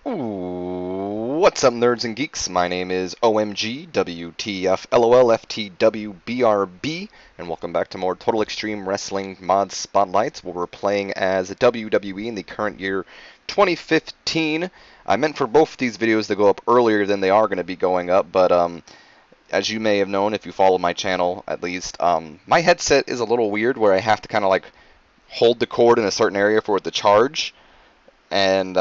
Ooh, what's up, nerds and geeks? My name is OMG, WTF, LOL, FTW, BRB, and welcome back to more Total Extreme Wrestling Mod Spotlights, where we're playing as WWE in the current year 2015. I meant for both these videos to go up earlier than they are going to be going up, but as you may have known if you follow my channel at least, my headset is a little weird where I have to kind of like hold the cord in a certain area for it to charge, and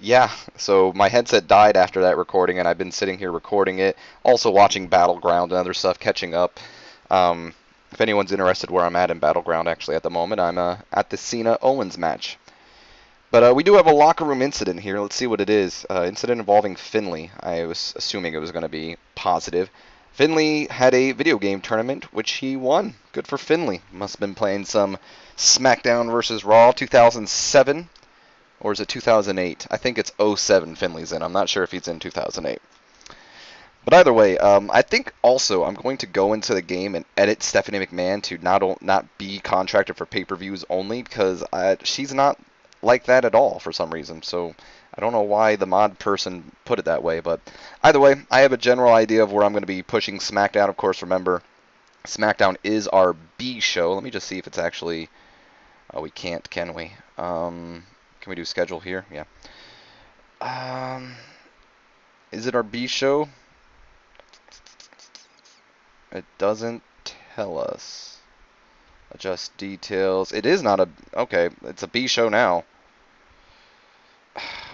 yeah, so my headset died after that recording, and I've been sitting here recording it, also watching Battleground and other stuff, catching up. If anyone's interested where I'm at in Battleground, actually, at the moment, I'm at the Cena-Owens match. But we do have a locker room incident here. Let's see what it is. Incident involving Finley. I was assuming it was going to be positive. Finley had a video game tournament, which he won. Good for Finley. Must have been playing some SmackDown vs. Raw 2007. Or is it 2008? I think it's '07 Finley's in. I'm not sure if he's in 2008. But either way, I think also I'm going to go into the game and edit Stephanie McMahon to not be contracted for pay-per-views only, because she's not like that at all for some reason. So I don't know why the mod person put it that way. But either way, I have a general idea of where I'm going to be pushing SmackDown. Of course, remember, SmackDown is our B show. Let me just see if it's actually... Oh, we can't, can we? Can we do schedule here? Yeah. Um, is it our B show? It doesn't tell us. Adjust details. It is not a... Okay, it's a B show now.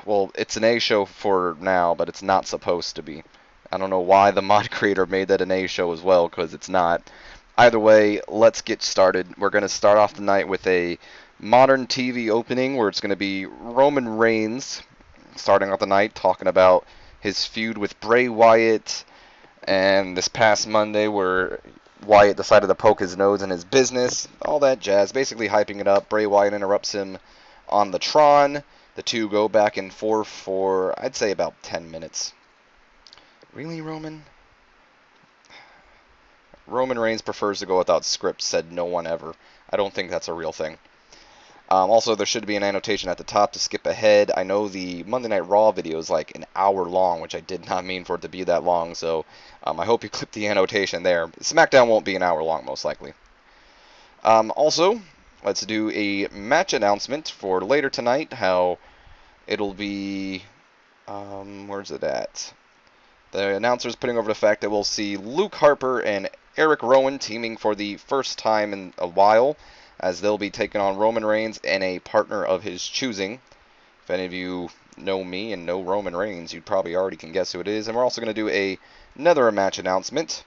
Well, it's an A show for now, but it's not supposed to be. I don't know why the mod creator made that an A show as well, because it's not. Either way, let's get started. We're going to start off the night with a modern TV opening where it's going to be Roman Reigns starting off the night talking about his feud with Bray Wyatt, and this past Monday where Wyatt decided to poke his nose in his business, all that jazz, basically hyping it up. Bray Wyatt interrupts him on the Tron. The two go back and forth for, I'd say, about 10 minutes. Really, Roman? Roman Reigns prefers to go without scripts, said no one ever. I don't think that's a real thing. Also, there should be an annotation at the top to skip ahead. I know the Monday Night Raw video is like an hour long, which I did not mean for it to be that long, so I hope you clip the annotation there. SmackDown won't be an hour long, most likely. Also, let's do a match announcement for later tonight, how it'll be... where's it at? The announcer's putting over the fact that we'll see Luke Harper and Eric Rowan teaming for the first time in a while, as they'll be taking on Roman Reigns and a partner of his choosing. If any of you know me and know Roman Reigns, you probably already can guess who it is. And we're also going to do another match announcement.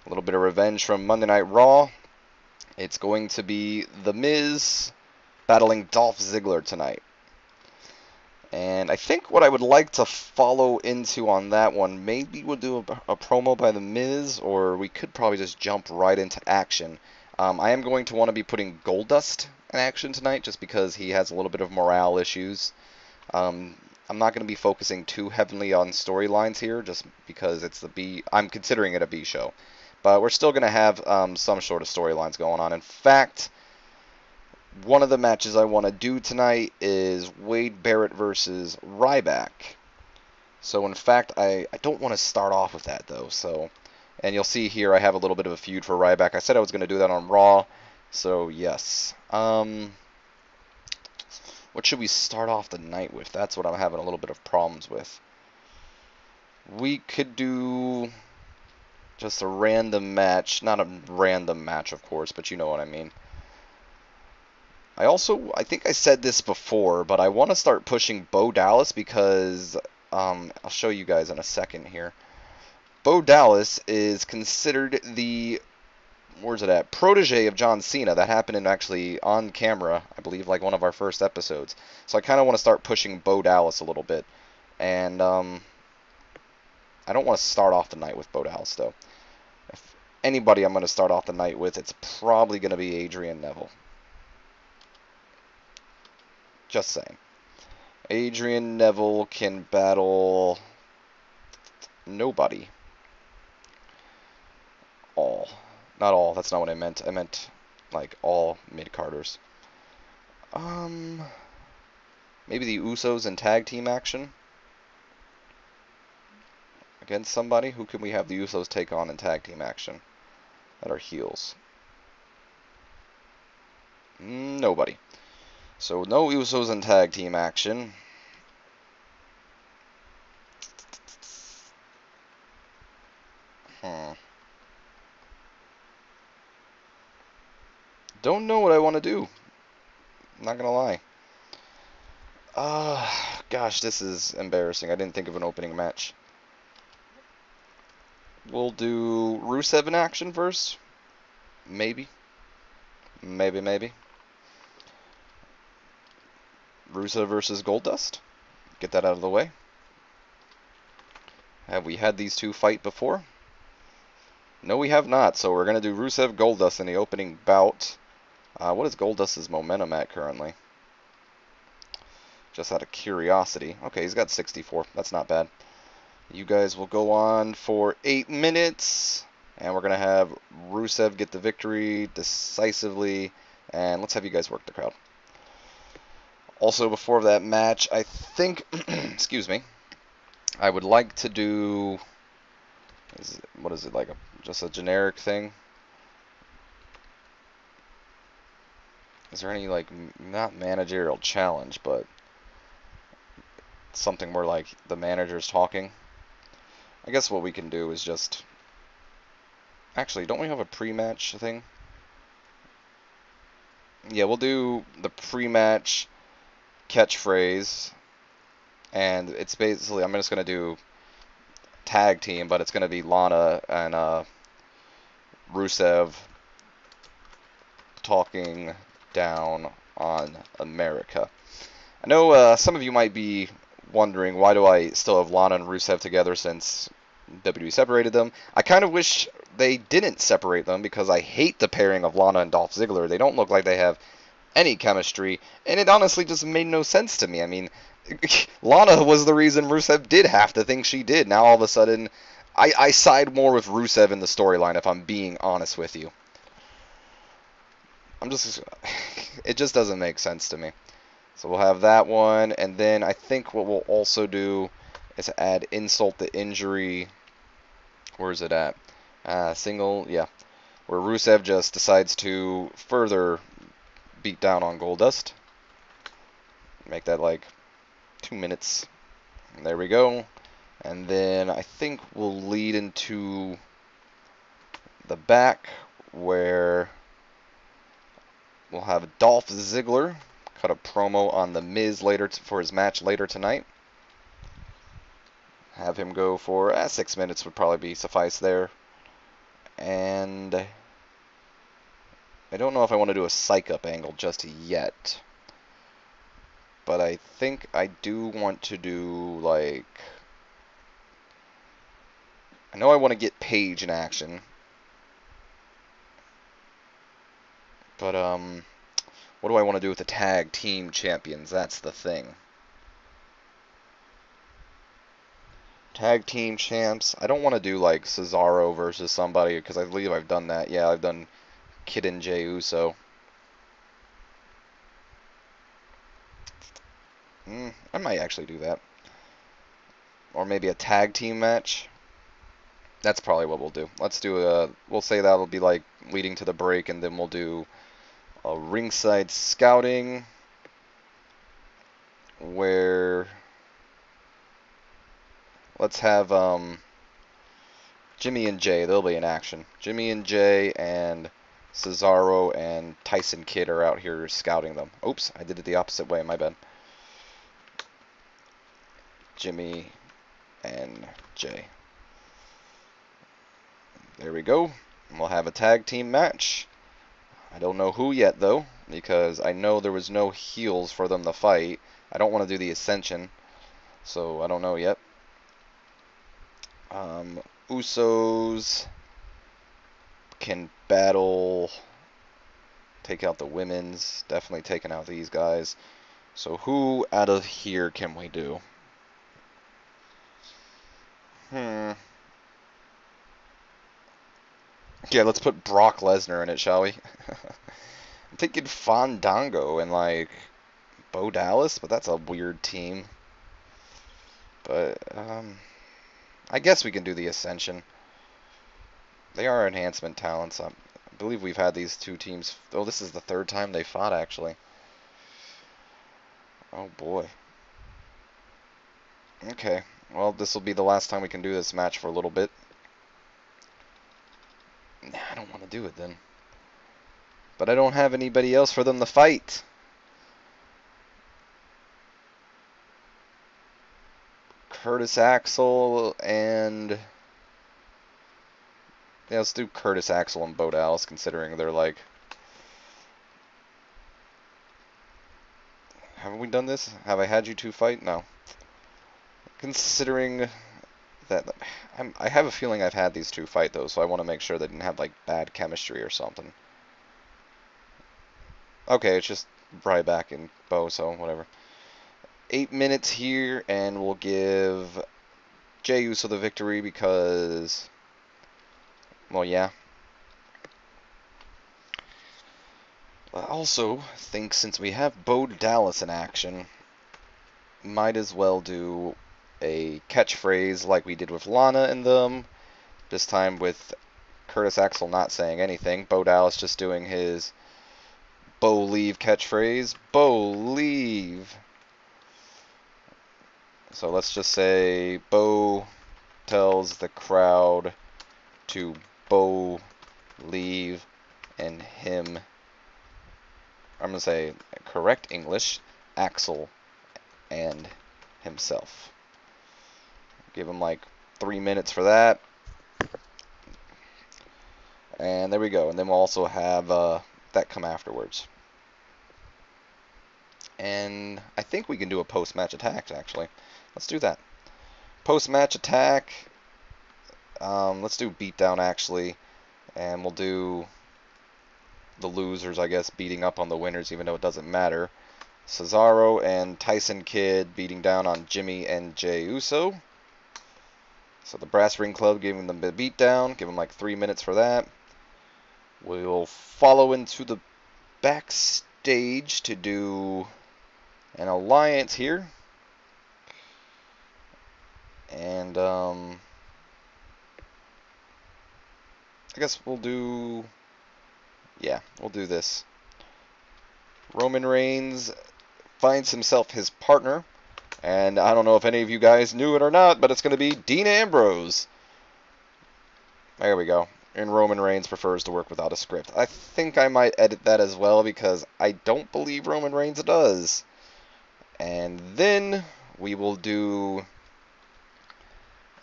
A little bit of revenge from Monday Night Raw. It's going to be The Miz battling Dolph Ziggler tonight. And I think what I would like to follow into on that one, maybe we'll do a promo by The Miz, or we could probably just jump right into action. I am going to want to be putting Goldust in action tonight, just because he has a little bit of morale issues. I'm not going to be focusing too heavily on storylines here, just because it's the B. I'm considering it a B show, but we're still going to have some sort of storylines going on. In fact, one of the matches I want to do tonight is Wade Barrett versus Ryback. So in fact, I don't want to start off with that though. And you'll see here I have a little bit of a feud for Ryback. I said I was going to do that on Raw, so yes. What should we start off the night with? That's what I'm having a little bit of problems with. We could do just a random match. Not a random match, of course, but you know what I mean. I think I said this before, but I want to start pushing Bo Dallas because, I'll show you guys in a second here. Bo Dallas is considered the, where's it at, protege of John Cena. That happened in actually on camera, I believe, like one of our first episodes. So I kind of want to start pushing Bo Dallas a little bit. And I don't want to start off the night with Bo Dallas, though. If anybody I'm going to start off the night with, it's probably going to be Adrian Neville. Just saying. Adrian Neville can battle nobody. All. Not all, that's not what I meant. I meant, like, all mid-carders. Maybe the Usos in tag team action against somebody. Who can we have the Usos take on in tag team action that are heels? Nobody. So no Usos in tag team action. Don't know what I want to do. Not gonna lie. Gosh, this is embarrassing. I didn't think of an opening match. We'll do Rusev in action first. Maybe. Maybe. Rusev versus Goldust. Get that out of the way. Have we had these two fight before? No, we have not. So we're going to do Rusev Goldust in the opening bout. What is Goldust's momentum at currently? Just out of curiosity. Okay, he's got 64. That's not bad. You guys will go on for 8 minutes. And we're going to have Rusev get the victory decisively. And let's have you guys work the crowd. Also, before that match, I think, excuse me, I would like to do, what is it, like just a generic thing? Is there any, like, not managerial challenge, but something where, like, the manager's talking? I guess what we can do is just, actually, don't we have a pre-match thing? Yeah, we'll do the pre-match catchphrase, and it's basically, I'm just going to do tag team, but it's going to be Lana and Rusev talking down on America. I know some of you might be wondering, why do I still have Lana and Rusev together since WWE separated them? I kind of wish they didn't separate them, because I hate the pairing of Lana and Dolph Ziggler. They don't look like they have any chemistry, and it honestly just made no sense to me. I mean, Lana was the reason Rusev did half the things she did. Now all of a sudden, I side more with Rusev in the storyline, if I'm being honest with you. It just doesn't make sense to me. So we'll have that one, and then I think what we'll also do is add insult to injury. Where is it at? Single, yeah. Where Rusev just decides to further beat down on Goldust. Make that like 2 minutes. And there we go. And then I think we'll lead into the back, where we'll have Dolph Ziggler cut a promo on The Miz later for his match later tonight. Have him go for 6 minutes would probably be suffice there. And I don't know if I want to do a psych up angle just yet, but I think I do want to do, like, I know I want to get Paige in action, but what do I want to do with the tag team champions? That's the thing. Tag team champs. I don't want to do like Cesaro versus somebody, because I believe I've done that. Yeah, I've done Kid and Jey Uso. I might actually do that. Or maybe a tag team match. That's probably what we'll do. Let's do we'll say that'll be like leading to the break, and then we'll do a ringside scouting, where let's have Jimmy and Jay. They'll be in action. Jimmy and Jay and Cesaro and Tyson Kidd are out here scouting them. Oops, I did it the opposite way. My bad. Jimmy and Jay. There we go. We'll have a tag team match. I don't know who yet, though, because I know there was no heels for them to fight. I don't want to do the Ascension, so I don't know yet. Usos can battle, take out the women's, definitely taking out these guys. So who out of here can we do? Yeah, let's put Brock Lesnar in it, shall we? I'm thinking Fandango and, like, Bo Dallas, but that's a weird team. But I guess we can do the Ascension. They are enhancement talents. I believe we've had these two teams. Oh, this is the third time they fought, actually. Oh, boy. Okay. Well, this will be the last time we can do this match for a little bit. Nah, I don't want to do it then. But I don't have anybody else for them to fight. Curtis Axel and... Yeah, let's do Curtis Axel and Bo Dallas, considering they're like... Haven't we done this? Have I had you two fight? No. Considering that... I have a feeling I've had these two fight, though, so I want to make sure they didn't have, like, bad chemistry or something. Okay, it's just Ryback and Bo, so whatever. 8 minutes here, and we'll give Jey Uso the victory because... Well, yeah. I also think since we have Bo Dallas in action, might as well do a catchphrase like we did with Lana and them. This time with Curtis Axel not saying anything. Bo Dallas just doing his Bo Leave catchphrase. Bo Leave. So let's just say Bo tells the crowd to Bo Leave and him. I'm going to say correct English, Axel and himself. Give him like 3 minutes for that. And there we go. And then we'll also have that come afterwards. And I think we can do a post-match attack, actually. Let's do that. Post-match attack. Let's do beatdown, actually. And we'll do the losers, I guess, beating up on the winners, even though it doesn't matter. Cesaro and Tyson Kidd beating down on Jimmy and Jey Uso. So the Brass Ring Club giving them the beatdown. Give them like 3 minutes for that. We'll follow into the backstage to do an alliance here. And I guess we'll do... Yeah, we'll do this. Roman Reigns finds himself his partner. And I don't know if any of you guys knew it or not, but it's going to be Dean Ambrose. There we go. And Roman Reigns prefers to work without a script. I think I might edit that as well because I don't believe Roman Reigns does. And then we will do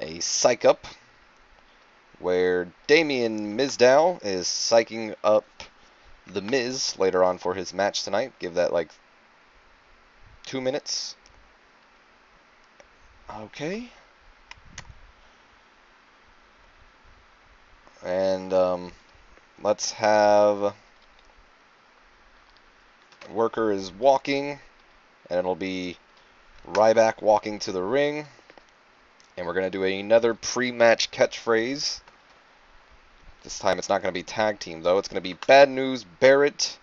a psych up where Damien Mizdow is psyching up The Miz later on for his match tonight. Give that like 2 minutes. Okay. And let's have Worker is walking, and it'll be Ryback walking to the ring. And we're going to do another pre-match catchphrase. This time it's not going to be tag team, though. It's going to be Bad News Barrett.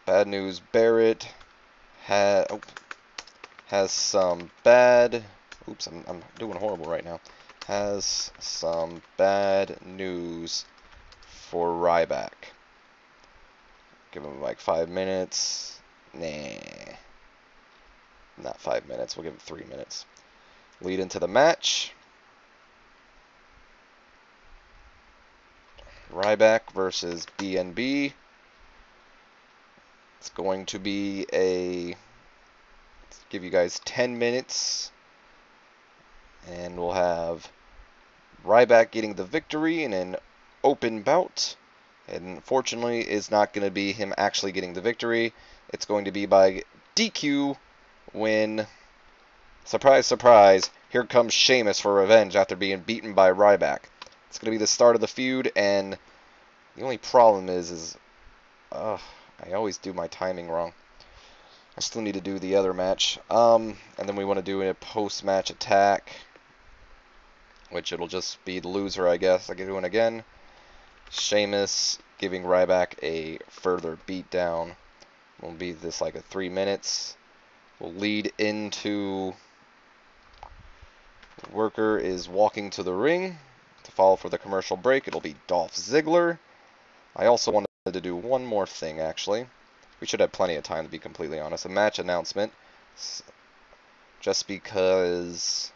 Bad News Barrett has some bad... Oops, I'm doing horrible right now. Has some bad news for Ryback. Give him like 5 minutes. Nah. Not 5 minutes. We'll give him 3 minutes. Lead into the match. Ryback versus BNB. It's going to be a... Let's give you guys 10 minutes. And we'll have Ryback getting the victory in an open bout. And unfortunately, it's not going to be him actually getting the victory. It's going to be by DQ when, surprise, surprise, here comes Sheamus for revenge after being beaten by Ryback. It's going to be the start of the feud, and the only problem is I always do my timing wrong. I still need to do the other match. And then we want to do a post-match attack, which it'll just be the loser, I guess. I can do it again. Sheamus giving Ryback a further beatdown. We'll be this like a 3 minutes. We'll lead into the worker is walking to the ring. To follow for the commercial break, it'll be Dolph Ziggler. I also wanted to do one more thing, actually. We should have plenty of time, to be completely honest. A match announcement. Just because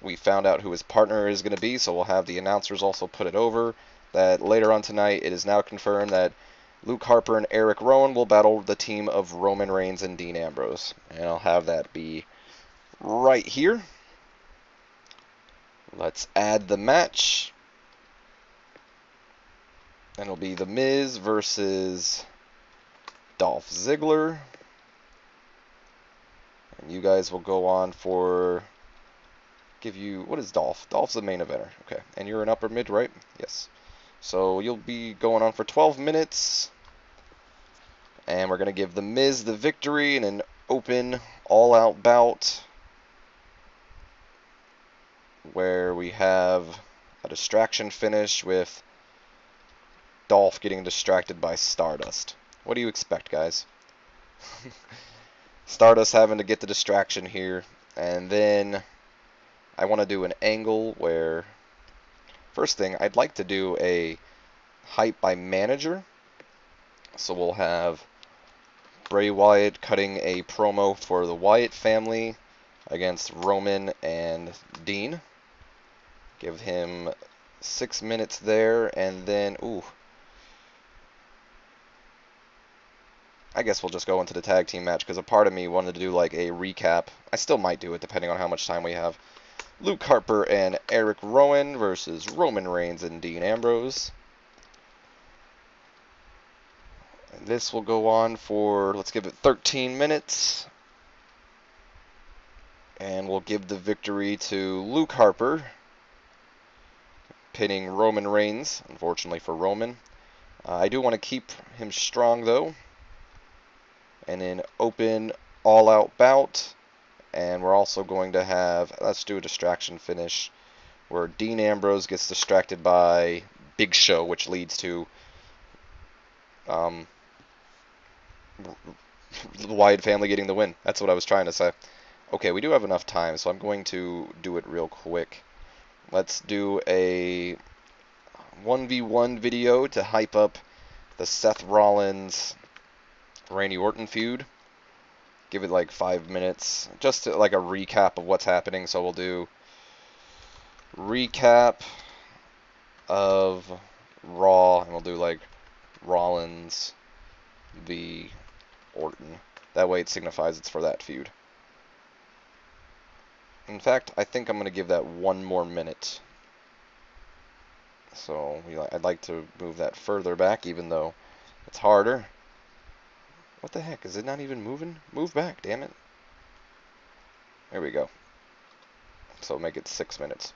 we found out who his partner is going to be, so we'll have the announcers also put it over that later on tonight it is now confirmed that Luke Harper and Eric Rowan will battle the team of Roman Reigns and Dean Ambrose. And I'll have that be right here. Let's add the match. And it'll be The Miz versus Dolph Ziggler. And you guys will go on for... Give you... What is Dolph? Dolph's the main eventer. Okay. And you're an upper mid, right? Yes. So you'll be going on for 12 minutes. And we're going to give The Miz the victory in an open, all-out bout where we have a distraction finish with Dolph getting distracted by Stardust. What do you expect, guys? Stardust having to get the distraction here. And then I want to do an angle where... First thing, I'd like to do a hype by manager. So we'll have Bray Wyatt cutting a promo for the Wyatt family against Roman and Dean. Give him 6 minutes there, and then, I guess we'll just go into the tag team match, because a part of me wanted to do like a recap. I still might do it, depending on how much time we have. Luke Harper and Eric Rowan versus Roman Reigns and Dean Ambrose. And this will go on for, let's give it 13 minutes. And we'll give the victory to Luke Harper, pinning Roman Reigns, unfortunately for Roman. I do want to keep him strong, though. And an open, all-out bout. And we're also going to have, let's do a distraction finish, where Dean Ambrose gets distracted by Big Show, which leads to the Wyatt family getting the win. That's what I was trying to say. Okay, we do have enough time, so I'm going to do it real quick. Let's do a 1v1 video to hype up the Seth Rollins Randy Orton feud. Give it like 5 minutes, just to, like a recap of what's happening. So we'll do recap of Raw, and we'll do like Rollins v Orton. That way it signifies it's for that feud. In fact, I think I'm going to give that 1 more minute. So I'd like to move that further back, even though it's harder. What the heck? Is it not even moving? Move back, damn it. There we go. So make it 6 minutes.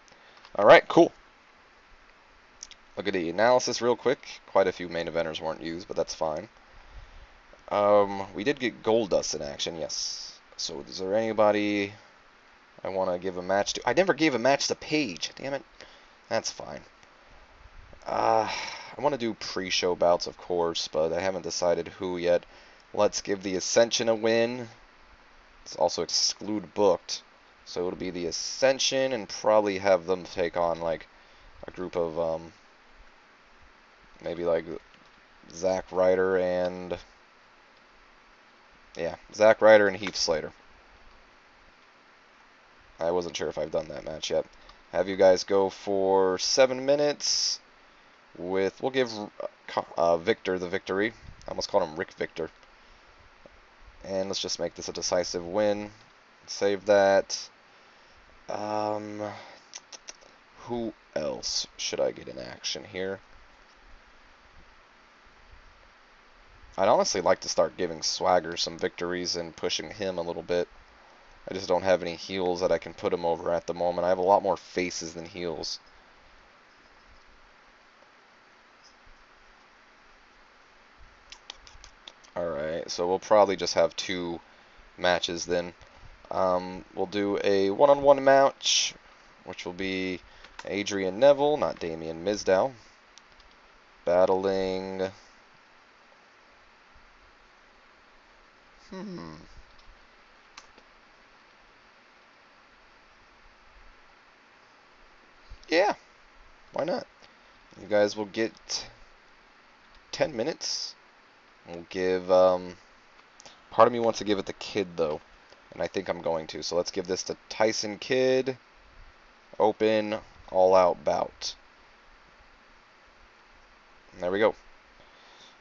Alright, cool. Look at the analysis real quick. Quite a few main eventers weren't used, but that's fine. We did get Goldust in action, yes. So is there anybody I want to give a match to? I never gave a match to Paige. Damn it. That's fine. I want to do pre-show bouts, of course, but I haven't decided who yet. Let's give the Ascension a win. Let's also exclude booked. So it'll be the Ascension, and probably have them take on like a group of maybe like Zack Ryder and Zack Ryder and Heath Slater. I wasn't sure if I've done that match yet. Have you guys go for 7 minutes with, we'll give Victor the victory. I almost called him Rick Victor. And let's just make this a decisive win. Save that. Who else should I get in action here? I'd honestly like to start giving Swagger some victories and pushing him a little bit. I just don't have any heels that I can put him over at the moment. I have a lot more faces than heels. Alright, so we'll probably just have 2 matches then. We'll do a one-on-one match, which will be Adrian Neville, not Damian Mizdow, battling Hmm. Yeah, why not? You guys will get 10 minutes. We'll give, part of me wants to give it to Kid, though. And I think I'm going to. So let's give this to Tyson Kidd. Open, all-out bout. There we go.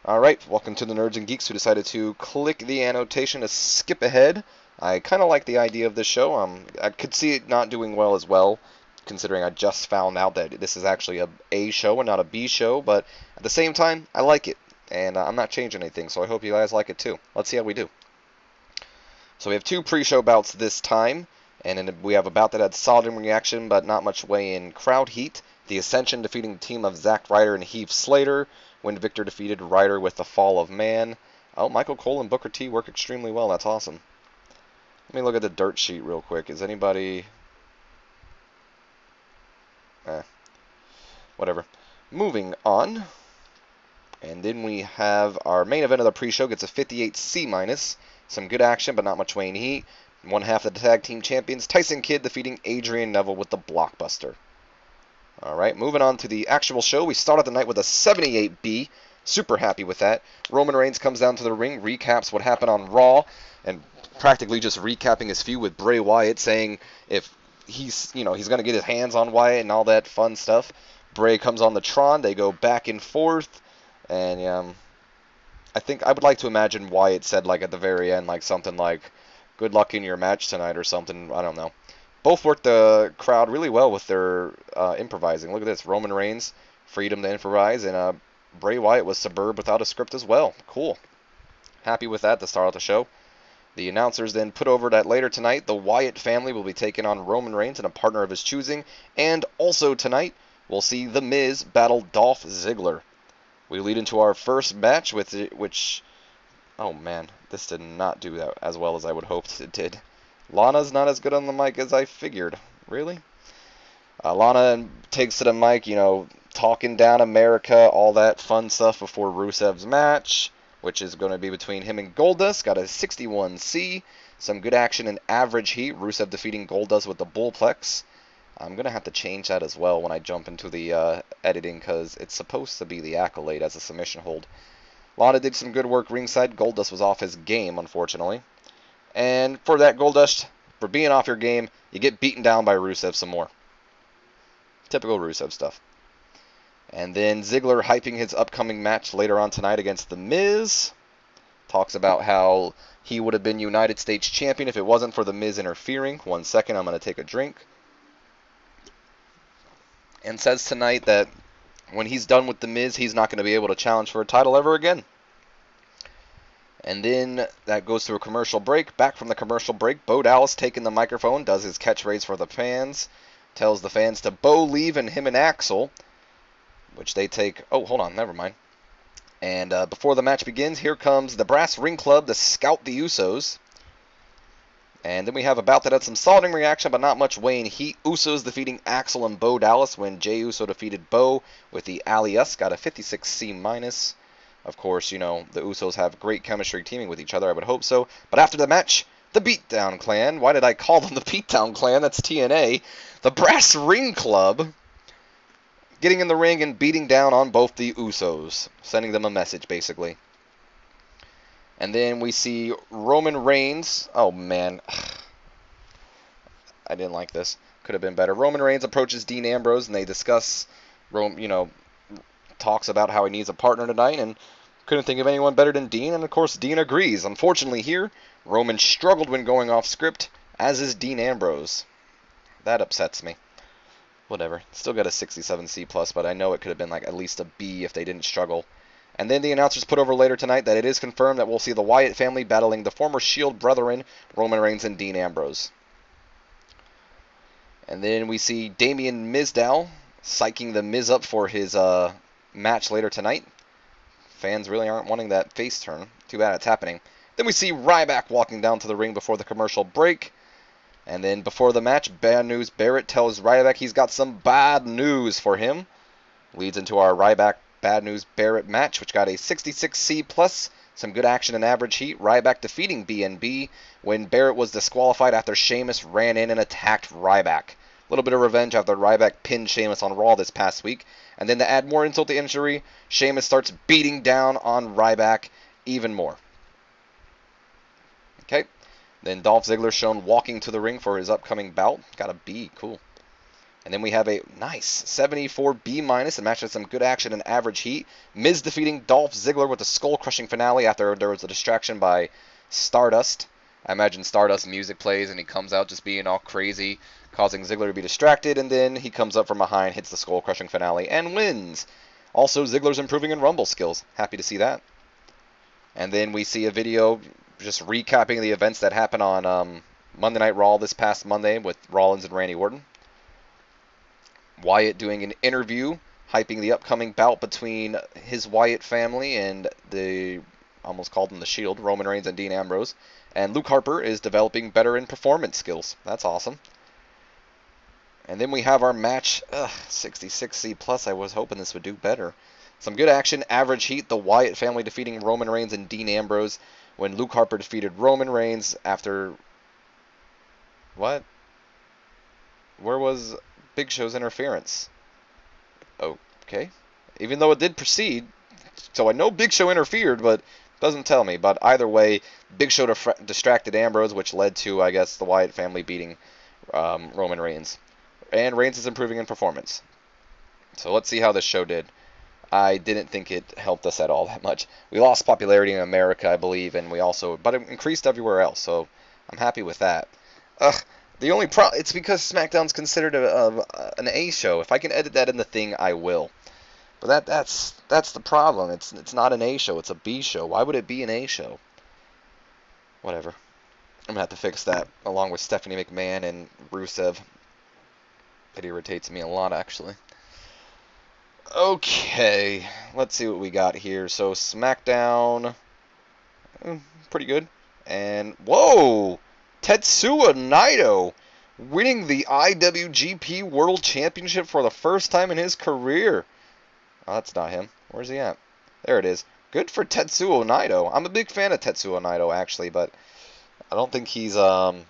Alright, welcome to the Nerds and Geeks who decided to click the annotation to skip ahead. I kind of like the idea of this show. I could see it not doing well as well, considering I just found out that this is actually a A show and not a B show, but at the same time, I like it, and I'm not changing anything, so I hope you guys like it too. Let's see how we do. So we have two pre-show bouts this time, and then we have a bout that had solid in reaction, but not much way in crowd heat. The Ascension defeating the team of Zack Ryder and Heath Slater, when Victor defeated Ryder with the Fall of Man. Oh, Michael Cole and Booker T work extremely well. That's awesome. Let me look at the dirt sheet real quick. Is anybody... whatever. Moving on. And then we have our main event of the pre-show gets a 58 C-. Some good action, but not much weighing heat. One half of the tag team champions, Tyson Kidd defeating Adrian Neville with the blockbuster. Alright, moving on to the actual show. We start out the night with a 78B. Super happy with that. Roman Reigns comes down to the ring, recaps what happened on Raw, and practically just recapping his feud with Bray Wyatt, saying if he's going to get his hands on Wyatt and all that fun stuff. Bray comes on the Tron. They go back and forth, and I think I would like to imagine Wyatt said like at the very end like something like good luck in your match tonight or something. I don't know. Both worked the crowd really well with their improvising. Look at this. Roman Reigns, freedom to improvise, and Bray Wyatt was superb without a script as well. Cool. Happy with that to start out the show. The announcers then put over that later tonight, the Wyatt family will be taking on Roman Reigns and a partner of his choosing. And also tonight, we'll see The Miz battle Dolph Ziggler. We lead into our first match, which... oh man, this did not do that as well as I would hoped it did. Lana's not as good on the mic as I figured. Really? Lana takes to the mic, talking down America, all that fun stuff before Rusev's match, which is going to be between him and Goldust. Got a 61C. Some good action and average heat. Rusev defeating Goldust with the Bullplex. I'm going to have to change that as well when I jump into the editing, because it's supposed to be the Accolade as a submission hold. Lana did some good work ringside. Goldust was off his game, unfortunately. And for that, Goldust, for being off your game, you get beaten down by Rusev some more. Typical Rusev stuff. And then Ziggler hyping his upcoming match later on tonight against The Miz. Talks about how he would have been United States champion if it wasn't for The Miz interfering. 1 second, I'm going to take a drink. And says tonight that when he's done with The Miz, he's not going to be able to challenge for a title ever again. And then that goes to a commercial break. Back from the commercial break, Bo Dallas taking the microphone, does his catchphrase for the fans. Tells the fans to Bo leave and him and Axel, which they take... oh, hold on, never mind. And before the match begins, here comes the Brass Ring Club to scout the Usos. And then we have a bout that had some solid reaction, but not much weighing heat. Usos defeating Axel and Bo Dallas when Jey Uso defeated Bo with the Alias. Got a 56C-. Of course, the Usos have great chemistry teaming with each other. I would hope so. But after the match, the Beatdown Clan. Why did I call them the Beatdown Clan? That's TNA. The Brass Ring Club getting in the ring and beating down on both the Usos. Sending them a message, basically. And then we see Roman Reigns. Oh, man. I didn't like this. Could have been better. Roman Reigns approaches Dean Ambrose, and they discuss, talks about how he needs a partner tonight, and couldn't think of anyone better than Dean, and of course Dean agrees. Unfortunately here, Roman struggled when going off script, as is Dean Ambrose. That upsets me. Whatever. Still got a 67C+, but I know it could have been like at least a B if they didn't struggle. And then the announcers put over later tonight that it is confirmed that we'll see the Wyatt family battling the former Shield brethren, Roman Reigns and Dean Ambrose. And then we see Damien Mizdow psyching the Miz up for his match later tonight. Fans really aren't wanting that face turn. Too bad it's happening. Then we see Ryback walking down to the ring before the commercial break. And then before the match, Bad News Barrett tells Ryback he's got some bad news for him. Leads into our Ryback Bad News Barrett match, which got a 66C+, Some good action in average heat. Ryback defeating BNB when Barrett was disqualified after Sheamus ran in and attacked Ryback. A little bit of revenge after Ryback pinned Sheamus on Raw this past week. And then to add more insult to injury, Sheamus starts beating down on Ryback even more. Okay. Then Dolph Ziggler shown walking to the ring for his upcoming bout. Got a B. Cool. And then we have a nice 74 B-, a match with some good action and average heat. Miz defeating Dolph Ziggler with a skull-crushing finale after there was a distraction by Stardust. I imagine Stardust music plays and he comes out just being all crazy, causing Ziggler to be distracted, and then he comes up from behind, hits the skull-crushing finale, and wins. Also, Ziggler's improving in Rumble skills. Happy to see that. And then we see a video just recapping the events that happened on Monday Night Raw this past Monday with Rollins and Randy Orton. Wyatt doing an interview, hyping the upcoming bout between his Wyatt family and the, almost called them the Shield, Roman Reigns and Dean Ambrose. And Luke Harper is developing better in performance skills. That's awesome. And then we have our match, 66C+. I was hoping this would do better. Some good action, average heat, the Wyatt family defeating Roman Reigns and Dean Ambrose when Luke Harper defeated Roman Reigns after... What? Where was Big Show's interference? Okay. Even though it did proceed, so I know Big Show interfered, but doesn't tell me. But either way, Big Show distracted Ambrose, which led to, I guess, the Wyatt family beating Roman Reigns. And Reigns is improving in performance. So let's see how this show did. I didn't think it helped us at all that much. We lost popularity in America, I believe, and but it increased everywhere else, so I'm happy with that. The only it's because SmackDown's considered an A show. If I can edit that in the thing, I will. But that's the problem. It's not an A show, it's a B show. Why would it be an A show? Whatever. I'm gonna have to fix that, along with Stephanie McMahon and Rusev. It irritates me a lot, actually. Okay, let's see what we got here. So, SmackDown, pretty good. And, whoa! Tetsuya Naito winning the IWGP World Championship for the first time in his career. Oh, that's not him. Where's he at? There it is. Good for Tetsuya Naito. I'm a big fan of Tetsuya Naito, actually, but I don't think he's world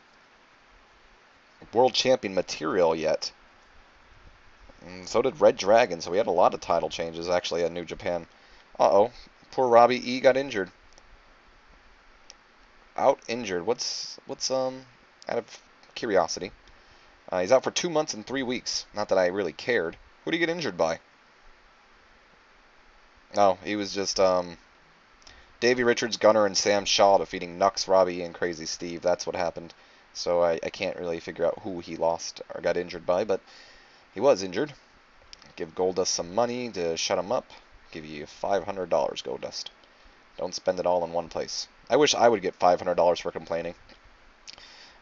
champion material yet. And so did Red Dragon, so we had a lot of title changes, actually, at New Japan. Uh-oh. Poor Robbie E got injured. Out injured. What's out of curiosity? He's out for 2 months and 3 weeks. Not that I really cared. Who did he get injured by? No, he was just, Davey Richards, Gunner, and Sam Shaw defeating Nux, Robbie, and Crazy Steve. That's what happened. So I can't really figure out who he lost or got injured by, but he was injured. Give Goldust some money to shut him up. Give you $500, Goldust. Don't spend it all in one place. I wish I would get $500 for complaining.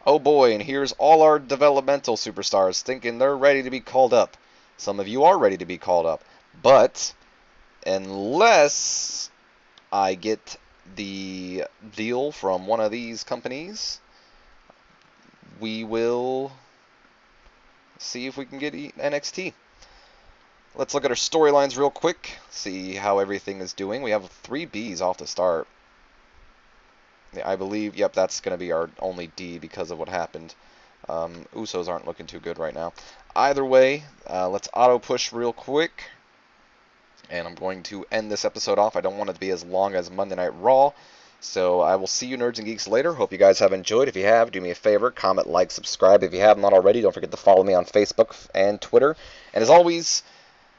Oh boy, and here's all our developmental superstars thinking they're ready to be called up. Some of you are ready to be called up. But unless I get the deal from one of these companies, we will see if we can get NXT. Let's look at our storylines real quick, see how everything is doing. We have 3 Bs off the start. I believe, yep, that's going to be our only D because of what happened. Usos aren't looking too good right now. Either way, let's auto-push real quick. And I'm going to end this episode off. I don't want it to be as long as Monday Night Raw. So I will see you nerds and geeks later. Hope you guys have enjoyed. If you have, do me a favor, comment, like, subscribe. If you have not already, don't forget to follow me on Facebook and Twitter. And as always,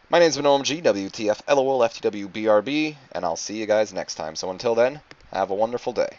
my name's been OMG, WTF, LOL, FTW, BRB, and I'll see you guys next time. So until then, have a wonderful day.